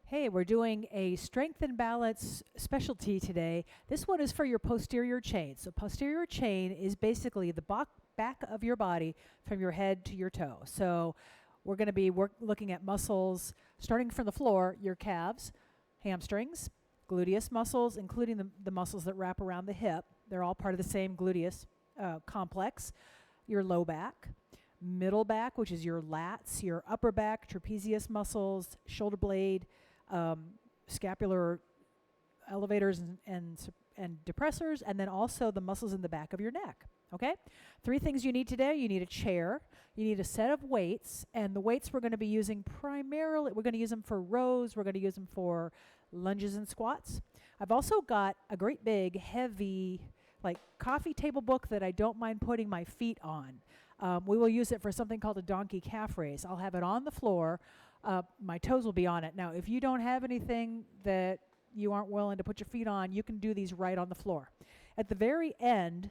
Hey, we're doing a strength and balance specialty today. This one is for your posterior chain. So posterior chain is basically the back of your body from your head to your toe. So we're going to be looking at muscles starting from the floor, your calves, hamstrings, gluteus muscles, including the muscles that wrap around the hip. They're all part of the same gluteus complex. Your low back, middle back, which is your lats, your upper back, trapezius muscles, shoulder blade, scapular elevators and depressors, and then also the muscles in the back of your neck. Okay? 3 things you need today. You need a chair, you need a set of weights, and the weights we're going to be using primarily, we're going to use them for rows, we're going to use them for lunges and squats. I've also got a great big, heavy, like coffee table book that I don't mind putting my feet on. We will use it for something called a donkey calf raise. I'll have it on the floor. My toes will be on it. Now, if you don't have anything that you aren't willing to put your feet on, you can do these right on the floor. At the very end,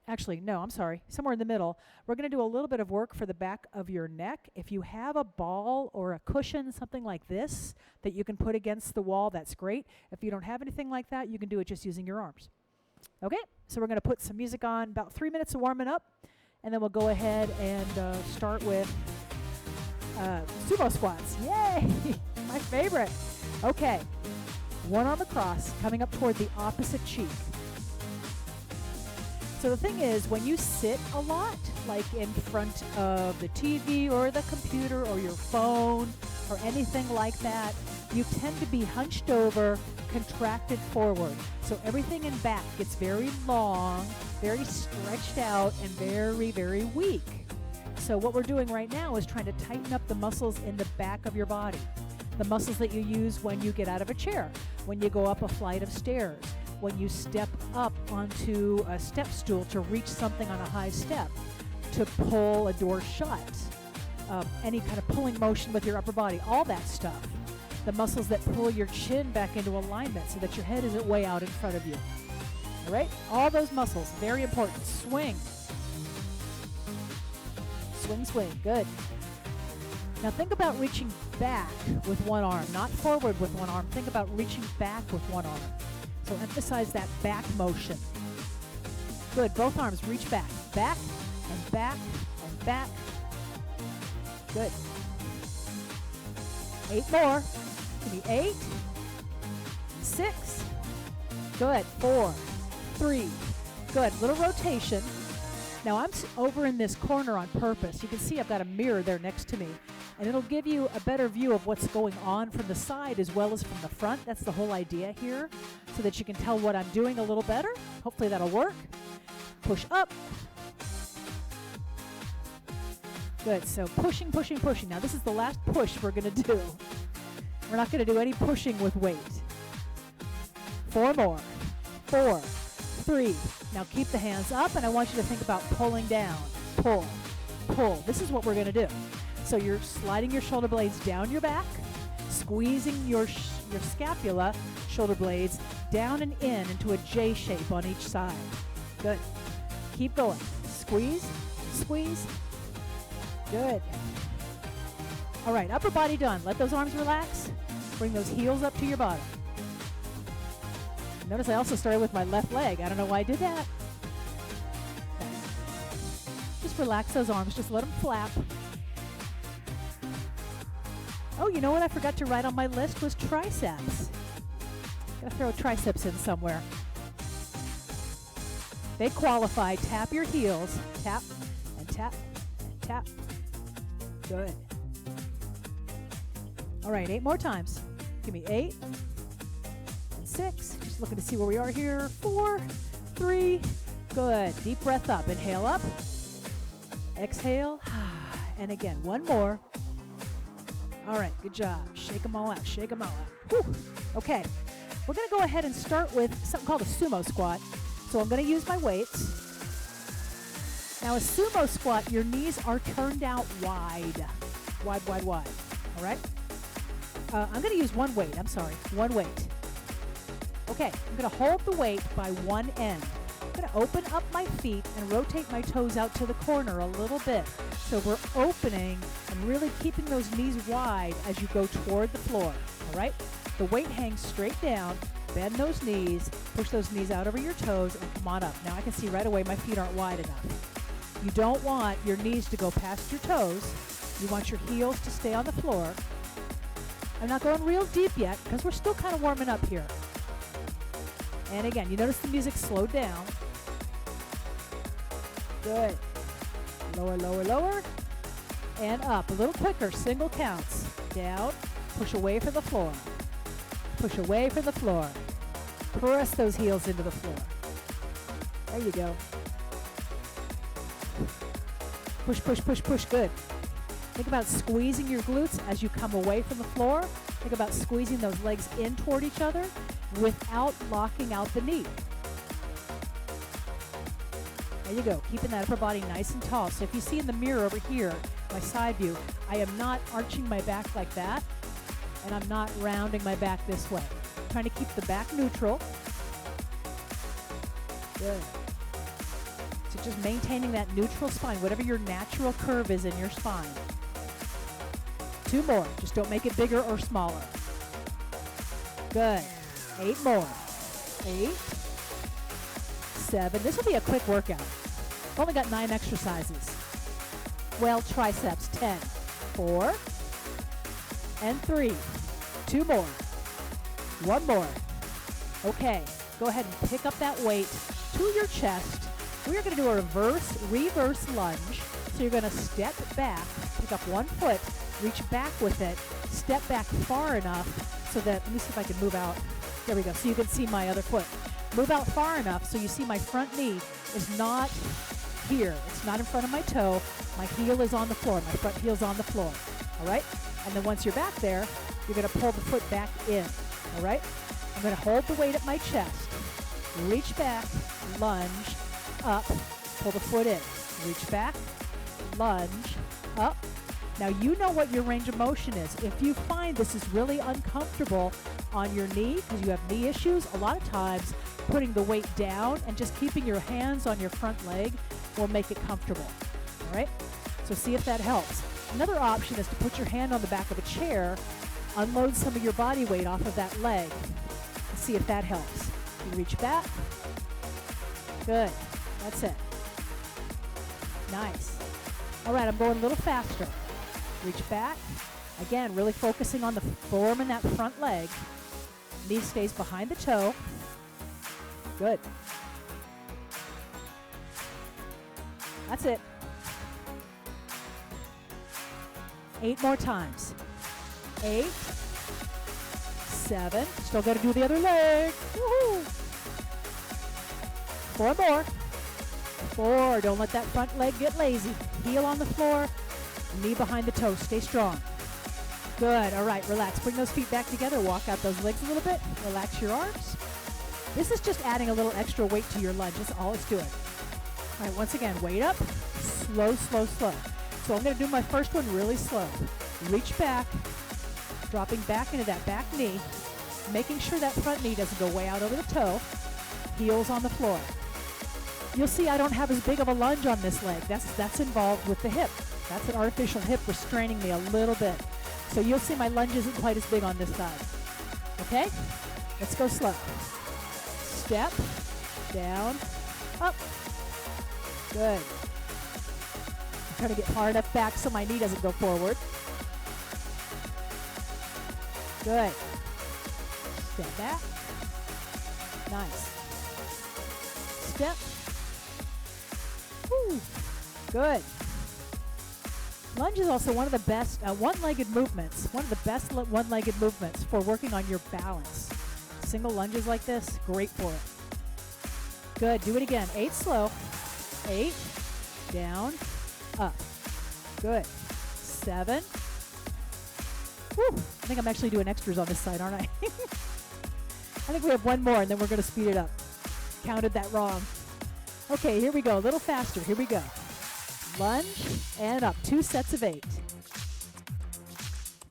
actually, no, I'm sorry, somewhere in the middle, we're going to do a little bit of work for the back of your neck. If you have a ball or a cushion, something like this, that you can put against the wall, that's great. If you don't have anything like that, you can do it just using your arms. Okay, so we're going to put some music on, about 3 minutes of warming up, and then we'll go ahead and start with sumo squats. Yay! My favorite. Okay, one arm across, coming up toward the opposite cheek. So the thing is, when you sit a lot, like in front of the TV or the computer or your phone or anything like that, you tend to be hunched over, contracted forward. So everything in back gets very long, very stretched out, and very, very weak. So what we're doing right now is trying to tighten up the muscles in the back of your body. The muscles that you use when you get out of a chair, when you go up a flight of stairs, when you step up onto a step stool to reach something on a high step, to pull a door shut, any kind of pulling motion with your upper body, all that stuff. The muscles that pull your chin back into alignment so that your head isn't way out in front of you. All right? All those muscles, very important. Swing. Swing, swing. Good. Now think about reaching back with one arm, not forward with one arm. Think about reaching back with one arm. So emphasize that back motion. Good. Both arms reach back. Back and back and back. Good. 8 more. Give me 8, 6, good, 4, 3, good, little rotation. Now I'm over in this corner on purpose. You can see I've got a mirror there next to me, and it'll give you a better view of what's going on from the side as well as from the front. That's the whole idea here, so that you can tell what I'm doing a little better. Hopefully that'll work. Push up. Good, so pushing, pushing, pushing. Now this is the last push we're going to do. We're not going to do any pushing with weight. 4 more. 4, 3. Now keep the hands up, and I want you to think about pulling down. Pull, pull. This is what we're going to do. So you're sliding your shoulder blades down your back, squeezing your scapula, shoulder blades, down and in into a J shape on each side. Good. Keep going. Squeeze, squeeze. Good. All right, upper body done. Let those arms relax. Bring those heels up to your bottom. Notice I also started with my left leg. I don't know why I did that. Okay. Just relax those arms. Just let them flap. Oh, you know what I forgot to write on my list was triceps. Gotta throw triceps in somewhere. They qualify. Tap your heels. Tap and tap and tap. Good. All right, 8 more times. Give me 8 and 6. Just looking to see where we are here. 4, 3. Good. Deep breath up. Inhale up. Exhale. And again, 1 more. All right, good job. Shake them all out. Shake them all out. Whew. Okay, we're going to go ahead and start with something called a sumo squat. So I'm going to use my weights. Now, a sumo squat, your knees are turned out wide. Wide, wide, wide. All right? I'm going to use one weight. I'm sorry. One weight. Okay, I'm going to hold the weight by one end. I'm going to open up my feet and rotate my toes out to the corner a little bit. So we're opening and really keeping those knees wide as you go toward the floor, all right? The weight hangs straight down. Bend those knees, push those knees out over your toes, and come on up. Now I can see right away my feet aren't wide enough. You don't want your knees to go past your toes. You want your heels to stay on the floor. I'm not going real deep yet because we're still kind of warming up here. And again, you notice the music slowed down. Good. Lower, lower, lower. And up. A little quicker. Single counts. Down. Push away from the floor. Push away from the floor. Press those heels into the floor. There you go. Push, push, push, push. Good. Think about squeezing your glutes as you come away from the floor. Think about squeezing those legs in toward each other without locking out the knee. There you go. Keeping that upper body nice and tall. So if you see in the mirror over here, my side view, I am not arching my back like that, and I'm not rounding my back this way. I'm trying to keep the back neutral. Good. So just maintaining that neutral spine, whatever your natural curve is in your spine. 2 more. Just don't make it bigger or smaller. Good. 8 more. 8, 7. This will be a quick workout. I've only got 9 exercises. Well, triceps. 10. 4. And 3. 2 more. 1 more. Okay. Go ahead and pick up that weight to your chest. We're going to do a reverse lunge. So you're going to step back, pick up 1 foot, reach back with it, step back far enough so that, let me see if I can move out. There we go, so you can see my other foot. Move out far enough so you see my front knee is not here. It's not in front of my toe. My heel is on the floor. My front heel's on the floor, all right? And then once you're back there, you're going to pull the foot back in, all right? I'm going to hold the weight at my chest, reach back, lunge, up, pull the foot in, reach back, lunge, up. Now you know what your range of motion is. If you find this is really uncomfortable on your knee because you have knee issues, a lot of times putting the weight down and just keeping your hands on your front leg will make it comfortable. All right? So see if that helps. Another option is to put your hand on the back of a chair, unload some of your body weight off of that leg, and see if that helps. You reach back. Good. That's it. Nice. All right, I'm going a little faster. Reach back. Again, really focusing on the form in that front leg. Knee stays behind the toe. Good. That's it. 8 more times. 8, 7. Still got to do the other leg. Woohoo! 4 more. 4. Don't let that front leg get lazy. Heel on the floor. Knee behind the toe. Stay strong. Good. All right. Relax. Bring those feet back together. Walk out those legs a little bit. Relax your arms. This is just adding a little extra weight to your lunge. That's all it's doing. All right. Once again, weight up. Slow, slow, slow. So I'm going to do my first one really slow. Reach back. Dropping back into that back knee. Making sure that front knee doesn't go way out over the toe. Heels on the floor. You'll see I don't have as big of a lunge on this leg. That's involved with the hip. That's an artificial hip restraining me a little bit. So you'll see my lunge isn't quite as big on this side. Okay? Let's go slow. Step, down, up. Good. I'm trying to get far enough back so my knee doesn't go forward. Good. Step back. Nice. Step. Woo. Good. Lunge is also one of the best one-legged movements, one of the best one-legged movements for working on your balance. Single lunges like this, great for it. Good. Do it again. 8 slow. 8. Down. Up. Good. 7. Whew. I think I'm actually doing extras on this side, aren't I? I think we have 1 more, and then we're going to speed it up. Counted that wrong. Okay, here we go. A little faster. Here we go. Lunge and up. 2 sets of 8.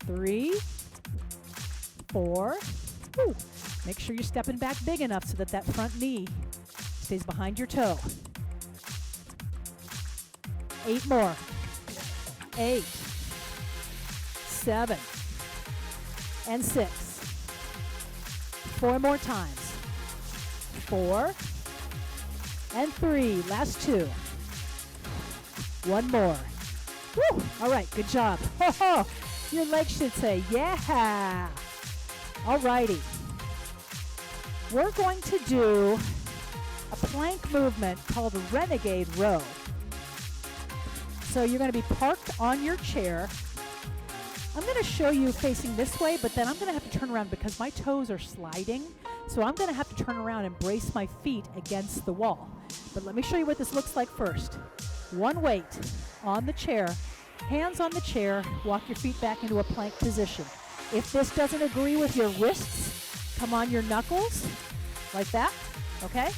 3, 4. Woo. Make sure you're stepping back big enough so that that front knee stays behind your toe. 8 more. 8, 7, and 6. 4 more times. 4 and 3. Last 2. 1 more. Woo! All right, good job. Your legs should say, yeah. All righty. We're going to do a plank movement called a renegade row. So you're going to be parked on your chair. I'm going to show you facing this way, but then I'm going to have to turn around because my toes are sliding. So I'm going to have to turn around and brace my feet against the wall. But let me show you what this looks like first. One weight on the chair, hands on the chair, walk your feet back into a plank position. If this doesn't agree with your wrists, come on your knuckles, like that, okay?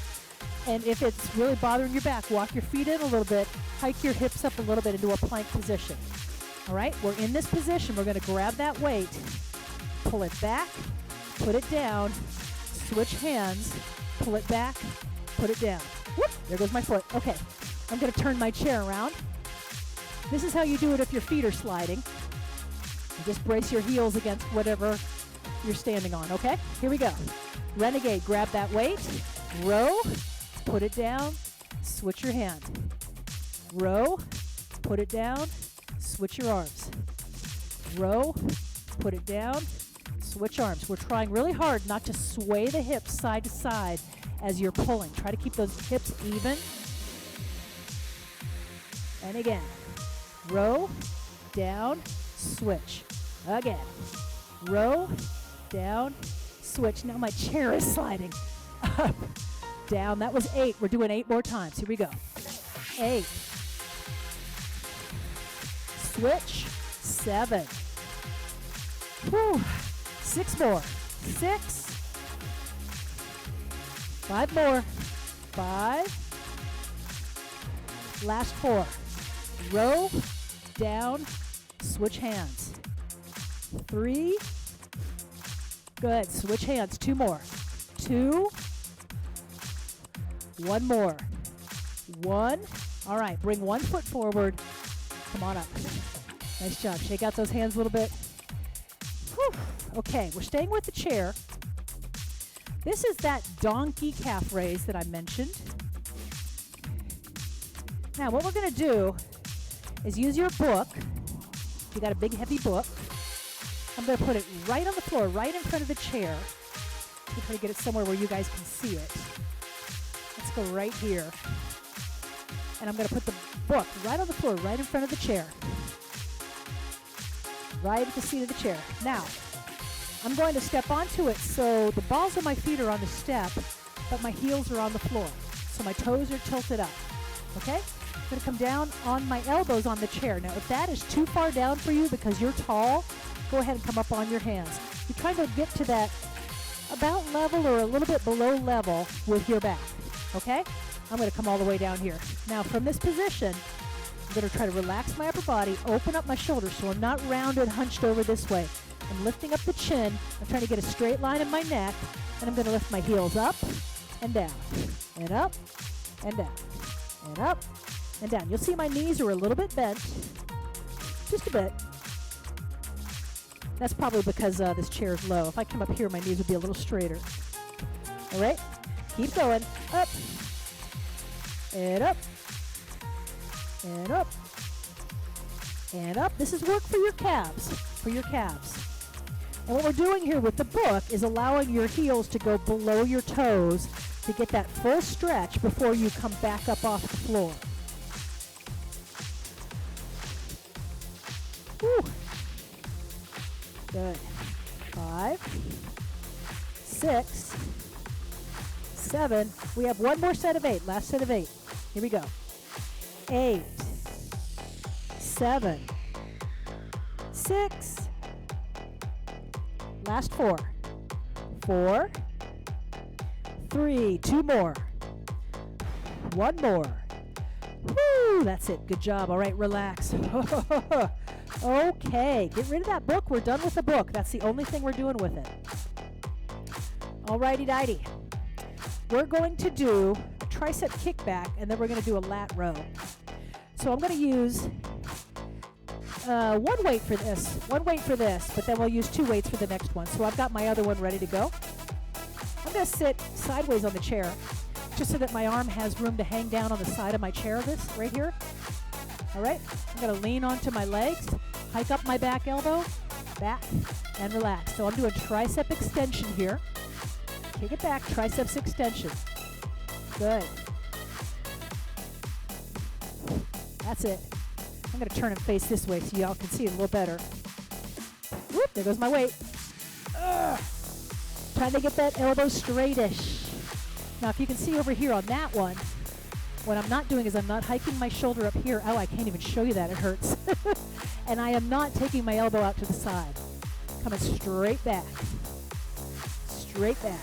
And if it's really bothering your back, walk your feet in a little bit, hike your hips up a little bit into a plank position. All right, we're in this position. We're going to grab that weight, pull it back, put it down, switch hands, pull it back, put it down. Whoop, there goes my foot. Okay, I'm going to turn my chair around. This is how you do it if your feet are sliding. You just brace your heels against whatever you're standing on, okay? Here we go. Renegade, grab that weight, row, put it down, switch your hand. Row, put it down, switch your arms. Row, put it down, switch arms. We're trying really hard not to sway the hips side to side as you're pulling. Try to keep those hips even. And again, row, down, switch. Again, row, down, switch. Now my chair is sliding up, down. That was 8. We're doing 8 more times. Here we go. 8. Switch. 7. Whew. 6 more. 6. 5 more. 5. Last 4. Row, down, switch hands. 3. Good. Switch hands. 2 more. 2. 1 more. 1. All right. Bring one foot forward. Come on up. Nice job. Shake out those hands a little bit. Whew. Okay. We're staying with the chair. This is that donkey calf raise that I mentioned. Now, what we're going to do is use your book. If you got a big, heavy book, I'm going to put it right on the floor, right in front of the chair. We'll try to get it somewhere where you guys can see it. Let's go right here. And I'm going to put the book right on the floor, right in front of the chair. Right at the seat of the chair. Now, I'm going to step onto it so the balls of my feet are on the step, but my heels are on the floor. So my toes are tilted up. Okay? I'm going to come down on my elbows on the chair. Now, if that is too far down for you because you're tall, go ahead and come up on your hands. You're trying to get to that about level or a little bit below level with your back. Okay? I'm going to come all the way down here. Now, from this position, I'm going to try to relax my upper body, open up my shoulders so I'm not rounded, hunched over this way. I'm lifting up the chin. I'm trying to get a straight line in my neck, and I'm going to lift my heels up and down, and up and down, and up and down. You'll see my knees are a little bit bent, just a bit. That's probably because this chair is low. If I come up here, my knees would be a little straighter. All right? Keep going. Up. And up. And up. And up. This is work for your calves. For your calves. And what we're doing here with the book is allowing your heels to go below your toes to get that full stretch before you come back up off the floor. Whew. Good. 5, 6, 7. We have one more set of 8. Last set of 8. Here we go. 8, 7, 6. Last 4. 4, 3. 2 more. 1 more. Woo! That's it. Good job. All right, relax. Okay, get rid of that book. We're done with the book. That's the only thing we're doing with it. Alrighty-dighty. We're going to do a tricep kickback, and then we're going to do a lat row. So I'm going to use one weight for this, but then we'll use 2 weights for the next one. So I've got my other one ready to go. I'm going to sit sideways on the chair just so that my arm has room to hang down on the side of my chair, this right here. All right, I'm going to lean onto my legs, hike up my back elbow, back, and relax. So I'm doing tricep extension here. Kick it back, triceps extension. Good. That's it. I'm going to turn and face this way so y'all can see it a little better. Whoop, there goes my weight. Ugh. Trying to get that elbow straightish. Now, if you can see over here on that one, what I'm not doing is I'm not hiking my shoulder up here. Oh, I can't even show you that. It hurts. And I am not taking my elbow out to the side. Coming straight back. Straight back.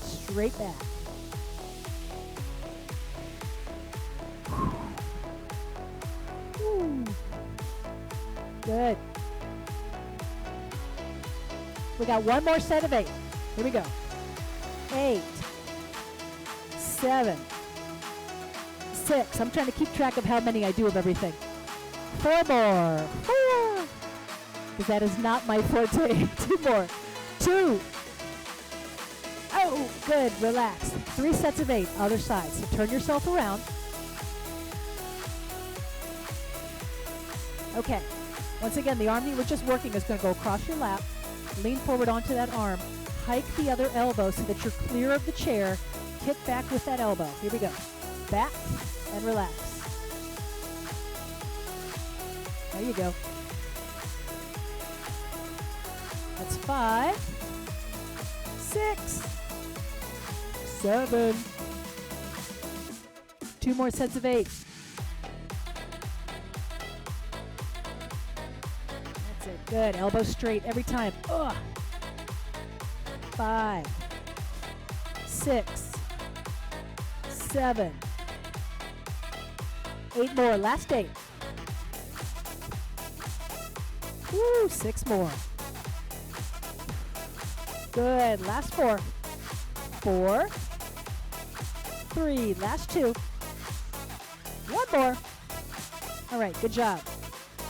Straight back. Woo. Good. We got one more set of 8. Here we go. 8, 7, 6. I'm trying to keep track of how many I do of everything. 4 more. 4. Because that is not my forte. 2 more. 2. Oh, good. Relax. 3 sets of 8. Other side. So turn yourself around. Okay. Once again, the arm that you were just working is going to go across your lap. Lean forward onto that arm. Hike the other elbow so that you're clear of the chair. Kick back with that elbow. Here we go. Back and relax. There you go. That's 5, 6, 7. 2 more sets of 8. That's it. Good. Elbow straight every time. Ugh. 5, 6, 7, 8 more. Last 8. Woo, 6 more. Good. Last 4. 4, 3. Last 2. 1 more. All right. Good job.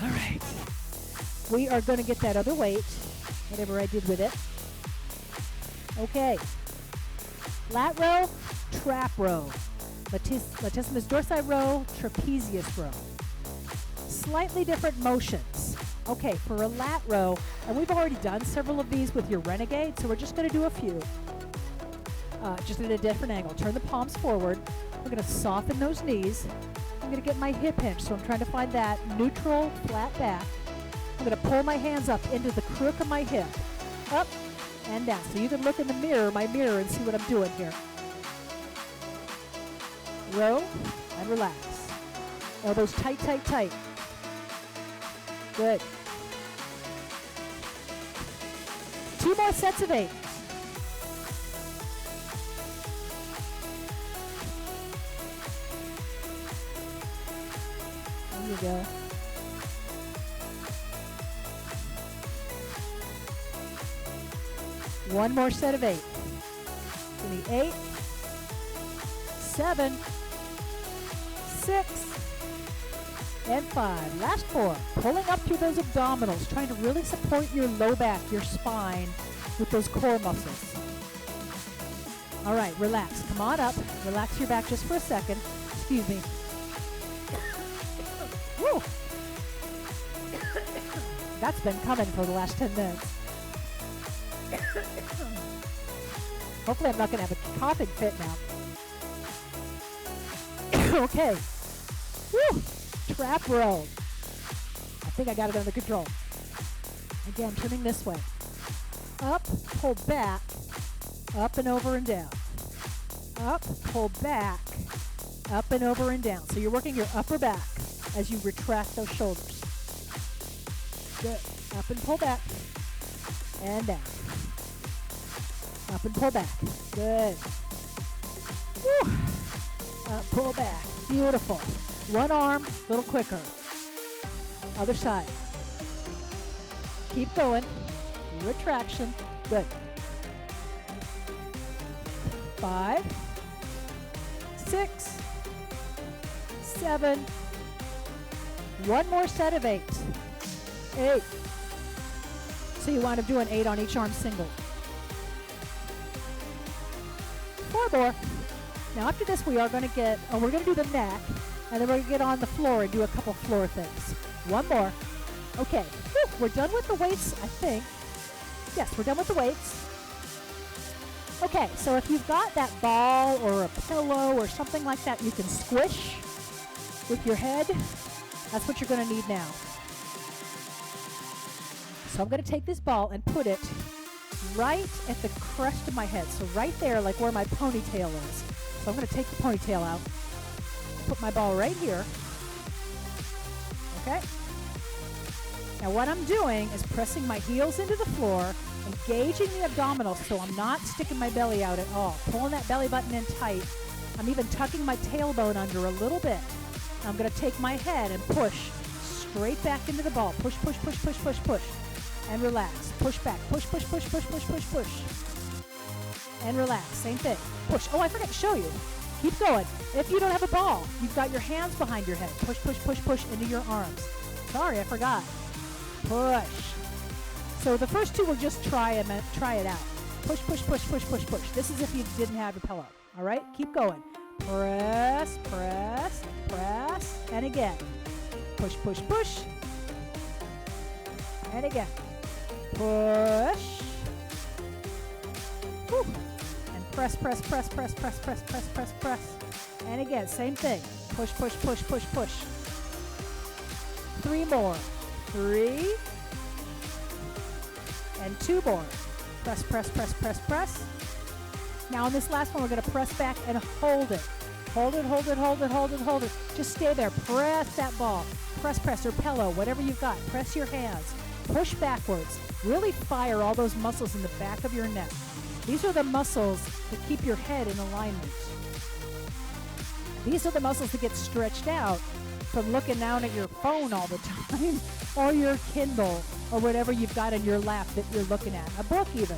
All right. We are going to get that other weight, whatever I did with it. Okay. Lat row, trap row. Latissimus dorsi row, trapezius row. Slightly different motions. Okay, for a lat row, and we've already done several of these with your Renegade, so we're just going to do a few. Just at a different angle. Turn the palms forward. We're going to soften those knees. I'm going to get my hip hinge, so I'm trying to find that neutral, flat back. I'm going to pull my hands up into the crook of my hip. Up and down. So you can look in the mirror, my mirror, and see what I'm doing here. Row and relax. Elbows tight, tight, tight. Good. 2 more sets of 8. There you go. One more set of 8. Give me 8, 7, 6, and 5. Last 4. Pulling up through those abdominals, trying to really support your low back, your spine, with those core muscles. All right, relax. Come on up. Relax your back just for a second. Excuse me. Woo! That's been coming for the last 10 minutes. Hopefully I'm not going to have a coughing fit now. Okay. Woo! Trap row. I think I got it under control. Again, turning this way. Up, pull back, up and over and down. Up, pull back, up and over and down. So you're working your upper back as you retract those shoulders. Good. Up and pull back, and down. Up and pull back. Good. Woo. Up, pull back. Beautiful. One arm, a little quicker. Other side. Keep going. Retraction. Good. 5, 6, 7, one more set of 8, 8. So you wind up doing 8 on each arm single. 4 more. Now after this we are going to get, we're going to do the neck, and then we're going to get on the floor and do a couple floor things. 1 more. Okay, whew, we're done with the weights, I think. Yes, we're done with the weights. Okay, so if you've got that ball or a pillow or something like that you can squish with your head, that's what you're going to need now. So I'm going to take this ball and put it right at the crest of my head. So right there, like where my ponytail is. So I'm going to take the ponytail out, put my ball right here. Okay? Now what I'm doing is pressing my heels into the floor, engaging the abdominals so I'm not sticking my belly out at all. Pulling that belly button in tight. I'm even tucking my tailbone under a little bit. I'm going to take my head and push straight back into the ball. Push, push, push, push, push, push. And relax. Push back. Push, push, push, push, push, push, push. And relax. Same thing. Push. Oh, I forgot to show you. Keep going. If you don't have a ball, you've got your hands behind your head. Push, push, push, push into your arms. Sorry, I forgot. Push. So the first two will just try it out. Push, push, push, push, push, push. This is if you didn't have a pillow. All right? Keep going. Press, press, press. And again. Push, push, push. And again. Push. Whew. And press, press, press, press, press, press, press, press, press. And again, same thing. Push, push, push, push, push. 3 more. 3. And 2 more. Press, press, press, press, press. Now on this last one, we're going to press back and hold it. Hold it, hold it, hold it, hold it, hold it. Just stay there. Press that ball. Press, press, or pillow, whatever you've got. Press your hands. Push backwards. Really fire all those muscles in the back of your neck. These are the muscles that keep your head in alignment. These are the muscles that get stretched out from looking down at your phone all the time or your Kindle or whatever you've got in your lap that you're looking at. A book even.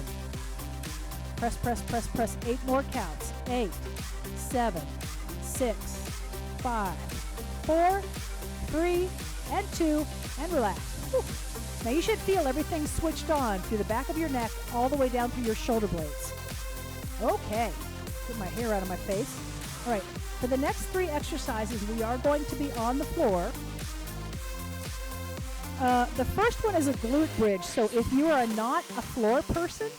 Press, press, press, press. 8 more counts. 8, 7, 6, 5, 4, 3, and 2, and relax. Whew. Now you should feel everything switched on through the back of your neck all the way down through your shoulder blades. Okay. Get my hair out of my face. All right. For the next 3 exercises, we are going to be on the floor. The first one is a glute bridge. So if you are not a floor person,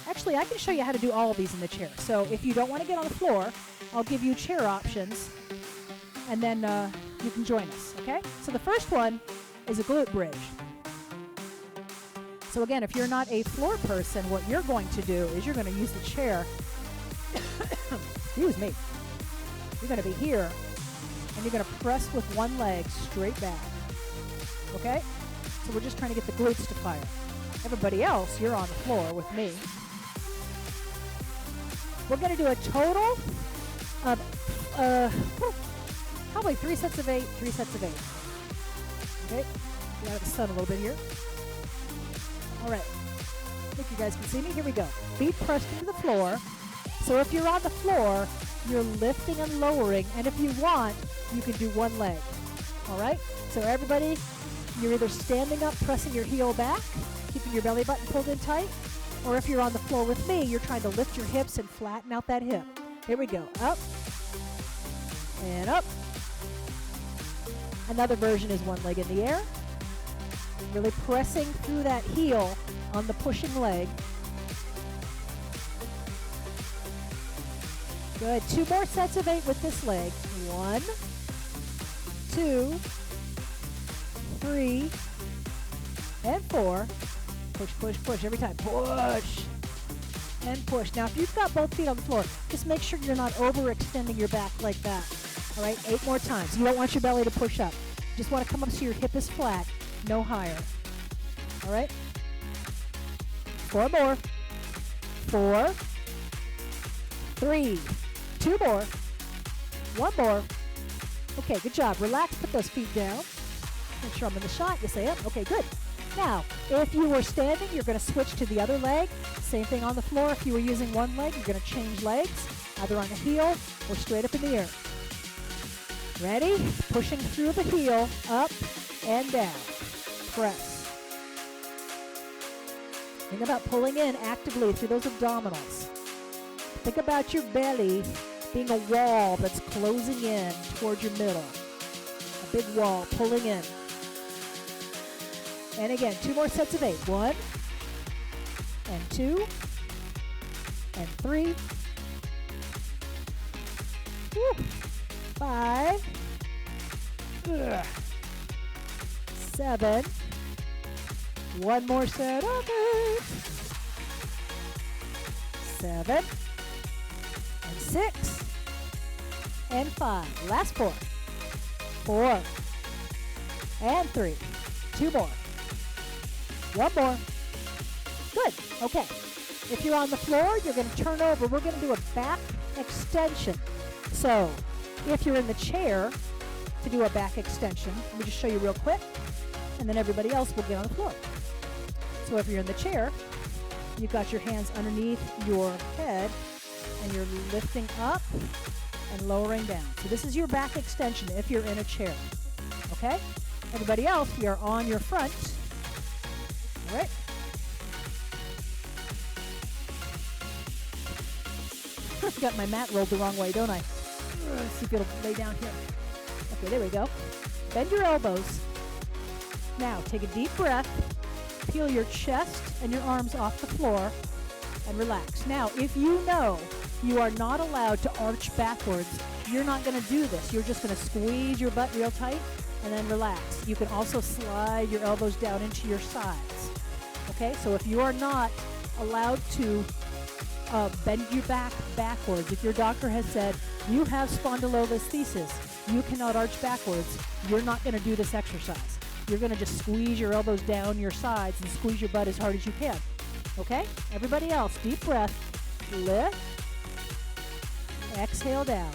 actually, I can show you how to do all of these in the chair. So if you don't want to get on the floor, I'll give you chair options, and then you can join us, okay? So the first one is a glute bridge. So again, if you're not a floor person, what you're going to do is you're going to use the chair. Excuse me. You're going to be here, and you're going to press with one leg straight back, okay? So we're just trying to get the glutes to fire. Everybody else, you're on the floor with me. We're going to do a total of probably 3 sets of 8, 3 sets of 8. Okay, get out of the sun a little bit here. All right, I think you guys can see me. Here we go. Feet pressed into the floor. So if you're on the floor, you're lifting and lowering, and if you want, you can do one leg. All right, so everybody, you're either standing up, pressing your heel back, keeping your belly button pulled in tight, or if you're on the floor with me, you're trying to lift your hips and flatten out that hip. Here we go. Up and up. Another version is one leg in the air. Really pressing through that heel on the pushing leg. Good. 2 more sets of 8 with this leg. 1, 2, 3, and 4. Push, push, push every time. Push and push. Now, if you've got both feet on the floor, just make sure you're not overextending your back like that. All right, 8 more times. You don't want your belly to push up. You just want to come up so your hip is flat, no higher. All right? 4 more. 4, 3, 2 more, 1 more. Okay, good job. Relax, put those feet down. Make sure I'm in the shot. Yes, I am. Okay, good. Now, if you were standing, you're going to switch to the other leg. Same thing on the floor. If you were using one leg, you're going to change legs. either on the heel or straight up in the air. Ready? Pushing through the heel, up and down. Press. Think about pulling in actively through those abdominals. Think about your belly being a wall that's closing in towards your middle. A big wall pulling in. And again, 2 more sets of 8. 1 and 2 and 3. Woo. 5. 7. 1 more set of 8. 7 and 6 and 5. Last 4. 4 and 3. 2 more. 1 more. Good. Okay. If you're on the floor, you're going to turn over. We're going to do a back extension. So if you're in the chair to do a back extension, let me just show you real quick, and then everybody else will get on the floor. So if you're in the chair, you've got your hands underneath your head, and you're lifting up and lowering down. So this is your back extension if you're in a chair. Okay? Everybody else, we are on your front. All right? I've got my mat rolled the wrong way, don't I? Let's see if it'll lay down here. Okay, there we go. Bend your elbows. Now, take a deep breath. Peel your chest and your arms off the floor and relax. Now, if you know you are not allowed to arch backwards, you're not going to do this. You're just going to squeeze your butt real tight and then relax. You can also slide your elbows down into your sides. Okay, so if you are not allowed to bend your back backwards, if your doctor has said you have spondylolisthesis, you cannot arch backwards, you're not going to do this exercise. You're going to just squeeze your elbows down your sides and squeeze your butt as hard as you can. Okay? Everybody else, deep breath. Lift. Exhale down.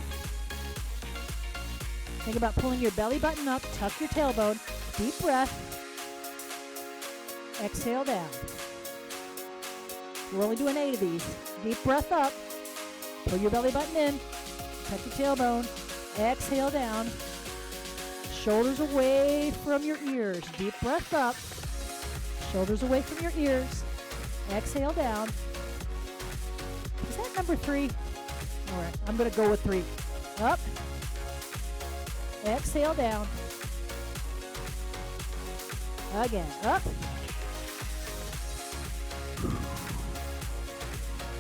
Think about pulling your belly button up. Tuck your tailbone. Deep breath. Exhale down. We're only doing 8 of these. Deep breath up. Pull your belly button in. Tuck your tailbone. Exhale down. Shoulders away from your ears. Deep breath up. Shoulders away from your ears. Exhale down. Is that number 3? All right, I'm going to go with 3. Up. Exhale down. Again. Up.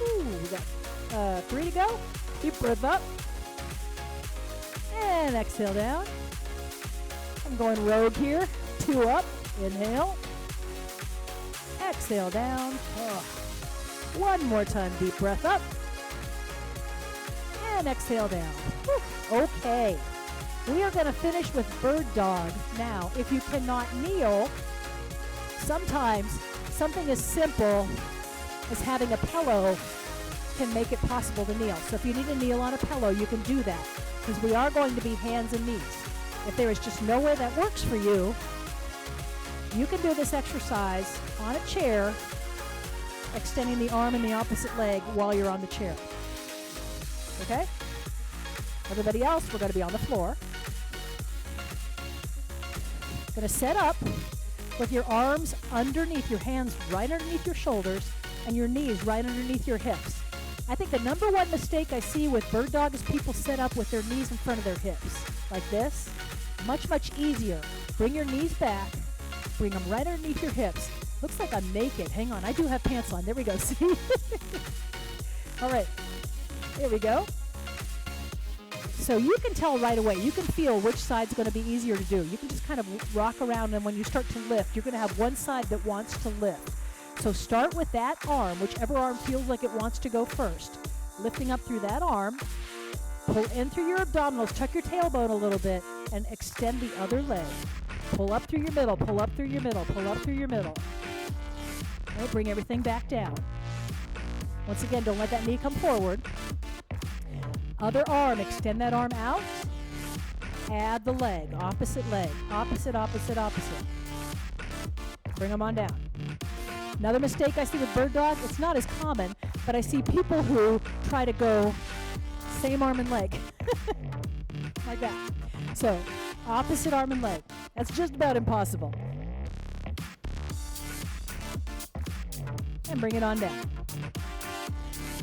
Ooh, we got 3 to go. Deep breath up. And exhale down. I'm going rogue here. 2 up. Inhale. Exhale down. Oh. 1 more time. Deep breath up. And exhale down. Whew. Okay. We are going to finish with bird dog. Now, if you cannot kneel, sometimes something as simple as having a pillow can make it possible to kneel. So if you need to kneel on a pillow, you can do that, because we are going to be hands and knees. If there is just no way that works for you, you can do this exercise on a chair, extending the arm and the opposite leg while you're on the chair. Okay? Everybody else, we're going to be on the floor. Going to set up with your arms underneath, your hands right underneath your shoulders, and your knees right underneath your hips. I think the number 1 mistake I see with bird dog is people set up with their knees in front of their hips. Like this. Much, much easier. Bring your knees back. Bring them right underneath your hips. Looks like I'm naked. Hang on. I do have pants on. There we go. See? All right. Here we go. So you can tell right away. You can feel which side's going to be easier to do. You can just kind of rock around, and when you start to lift, you're going to have one side that wants to lift. So start with that arm, whichever arm feels like it wants to go first. Lifting up through that arm. Pull in through your abdominals. Tuck your tailbone a little bit, and extend the other leg. Pull up through your middle. Pull up through your middle. Pull up through your middle. Okay, bring everything back down. Once again, don't let that knee come forward. Other arm, extend that arm out. Add the leg, opposite leg, opposite, opposite, opposite. Bring them on down. Another mistake I see with bird dog, it's not as common, but I see people who try to go same arm and leg. Like that. So, opposite arm and leg. That's just about impossible. And bring it on down.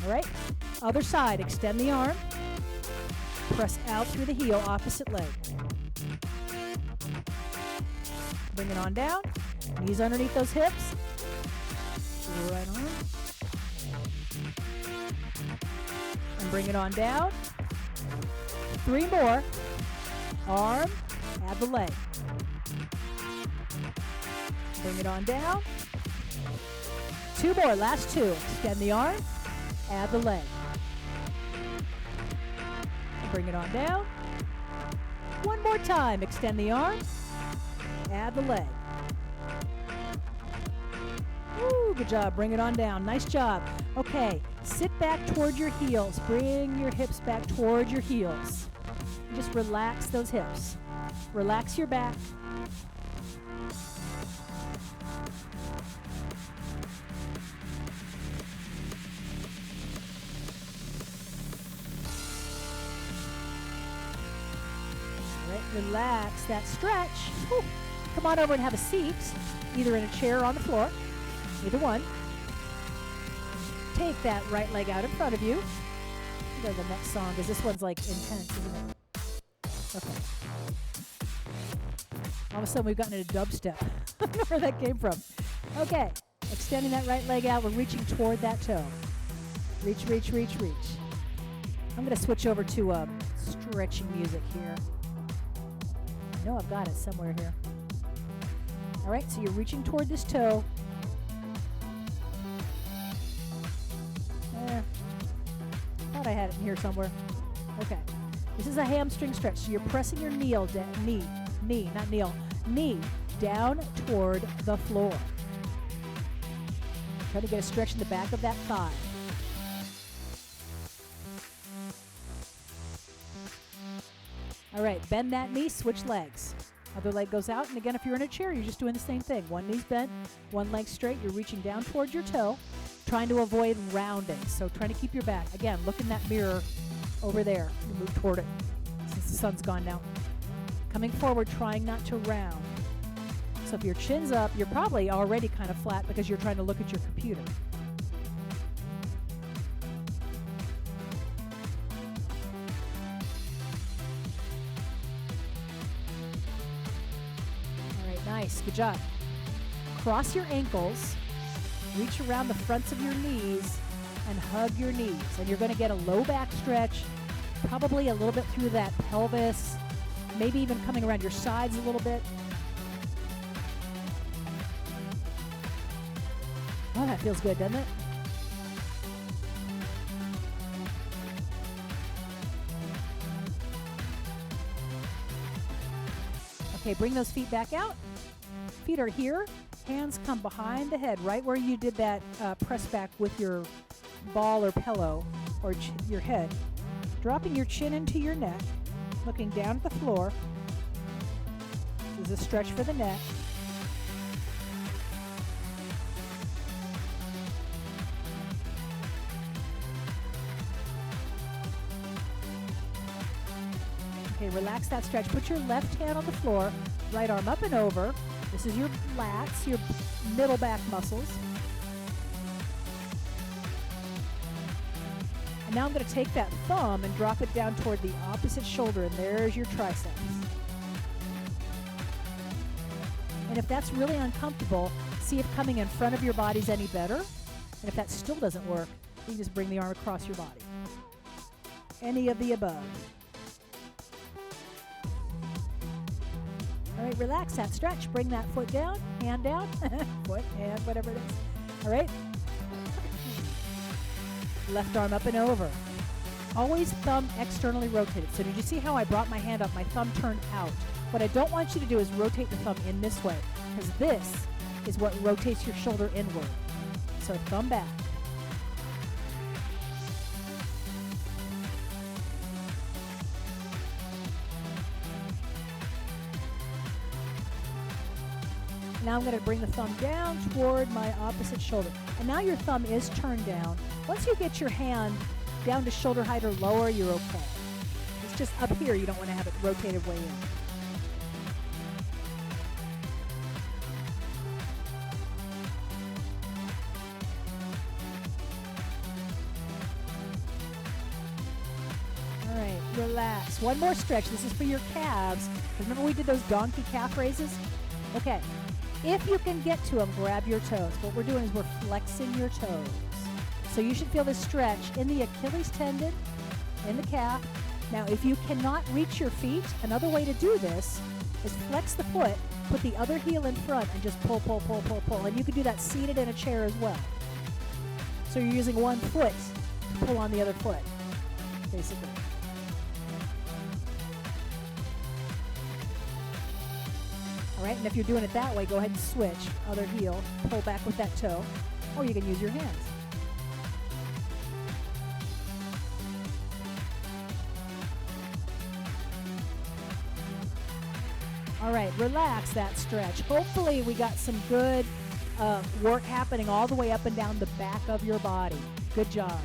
All right. Other side. Extend the arm. Press out through the heel, opposite leg. Bring it on down. Knees underneath those hips. Right arm. And bring it on down. 3 more. Arm, add the leg. Bring it on down. 2 more, last 2. Extend the arm, add the leg. Bring it on down. 1 more time, extend the arm, add the leg. Woo, good job, bring it on down, nice job. Okay, sit back toward your heels, bring your hips back toward your heels. Just relax those hips. Relax your back. All right, relax that stretch. Whew. Come on over and have a seat, either in a chair or on the floor. Either one. Take that right leg out in front of you. Go to the next song, because this one's like intense, isn't it? Okay. All of a sudden we've gotten into dubstep. I don't know where that came from. Okay. Extending that right leg out. We're reaching toward that toe. Reach, reach, reach, reach. I'm going to switch over to stretching music here. I know I've got it somewhere here. All right, so you're reaching toward this toe. Thought I had it in here somewhere. Okay. This is a hamstring stretch. So you're pressing your knee down toward the floor. Try to get a stretch in the back of that thigh. All right, bend that knee, switch legs. Other leg goes out, and again, if you're in a chair, you're just doing the same thing. One knee's bent, one leg straight. You're reaching down towards your toe, trying to avoid rounding. So trying to keep your back. Again, look in that mirror over there. You move toward it since the sun's gone now. Coming forward, trying not to round. So if your chin's up, you're probably already kind of flat because you're trying to look at your computer. All right, nice. Good job. Cross your ankles. Reach around the fronts of your knees and hug your knees. And you're going to get a low back stretch, probably a little bit through that pelvis, maybe even coming around your sides a little bit. Oh, that feels good, doesn't it? Okay, bring those feet back out. Feet are here. Hands come behind the head, right where you did that press back with your ball or pillow or your head. Dropping your chin into your neck, looking down at the floor. This is a stretch for the neck. Okay, relax that stretch. Put your left hand on the floor, right arm up and over. This is your lats, your middle back muscles. And now I'm going to take that thumb and drop it down toward the opposite shoulder, and there's your triceps. And if that's really uncomfortable, see if coming in front of your body's any better. And if that still doesn't work, you can just bring the arm across your body. Any of the above. All right, relax that stretch. Bring that foot down, hand down, foot, hand, whatever it is. All right? Left arm up and over. Always thumb externally rotated. So did you see how I brought my hand up? My thumb turned out. What I don't want you to do is rotate the thumb in this way, because this is what rotates your shoulder inward. So thumb back. Now I'm going to bring the thumb down toward my opposite shoulder. And now your thumb is turned down. Once you get your hand down to shoulder height or lower, you're okay. It's just up here you don't want to have it rotated way in. All right, relax. One more stretch. This is for your calves. Remember we did those donkey calf raises? Okay. If you can get to them, grab your toes. What we're doing is we're flexing your toes. So you should feel this stretch in the Achilles tendon, in the calf. Now, if you cannot reach your feet, another way to do this is flex the foot, put the other heel in front, and just pull, pull, pull, pull, pull. And you can do that seated in a chair as well. So you're using one foot to pull on the other foot, basically. All right, and if you're doing it that way, go ahead and switch. Other heel, pull back with that toe, or you can use your hands. All right, relax that stretch. Hopefully we got some good work happening all the way up and down the back of your body. Good job.